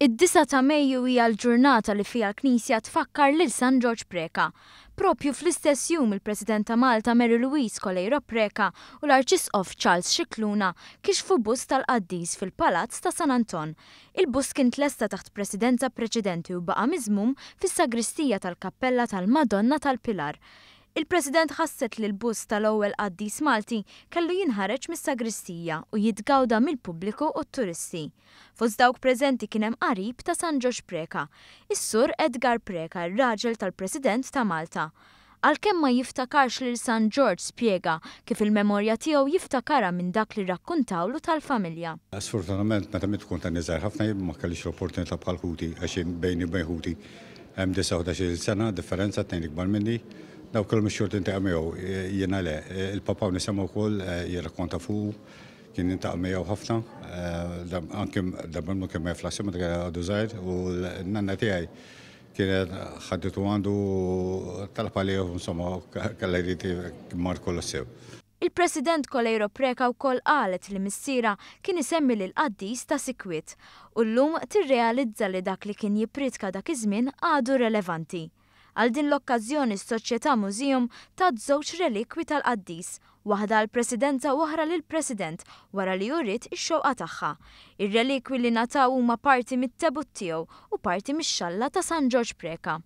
Id-9 ta' Mejju hija l-ġurnata li fiha l-Knisja tfakkar lil San George Preka. Propju fl-istess jum il-President ta' Malta Mary Louise Colejro Preka u l-Arċisqof Charles Scicluna kixfu bust tal-Qaddis fil-Palazz ta' San Anton. Il-bust kien tlesta taħt presidenza preċedenti u baqa' miżmum fis-sagristija tal-Kappella tal-Madonna tal-Pilar. Il-President ħasset li l-bust tal-ewwel Qaddis Malti kellu jinħareġ mis-sagristija u jitgawda mill-pubbliku u t-turisti. Fost dawk preżenti kien hemm qarib ta' San George Preka, is-Sur Edgar Preka, ir-raġel tal-President ta' Malta. Għalkemm ma jiftakarx lil San George spjega kif il-memorja tiegħu jiftakara minn dak li rrakkuntawlu tal-familja. Sfortunatament meta tkun ta' niżgħar ħafna ma kellix l-opportunità bħal ħuti għax bejni bejn ħuti hemm 19 sena differenza tnejn ikbar minni. Daw kellhom ix-xort intaqa' miegħu jiena le. Il-papa nisimgħu wkoll jirrakkonta fuq kien intaqa' miegħu ħafna. Anke dabel kemm fl-assi meta għadu żgħir u l-nanna tiegħi kienet ħadditu għandu talab għalih insomma kellha jrid mar kollu sew. Il-President Colejro Preka wkoll qalet li missiera kien isemmi lil Qaddis ta' Sikwit u llum tirrealizza li dak li kien jippridka dak iż-żmien għadu relevanti. Għal din l-okkażjoni s-Soċjetà Mużeum tat żewġ relikwi tal-Qaddis, waħda għall-Presidenza u oħra lill-President wara li juriet ix-xewqa tagħha. Ir-relikwi li nataw huma parti mit-tebut tiegħu u parti mix-xalla ta' San George Preka.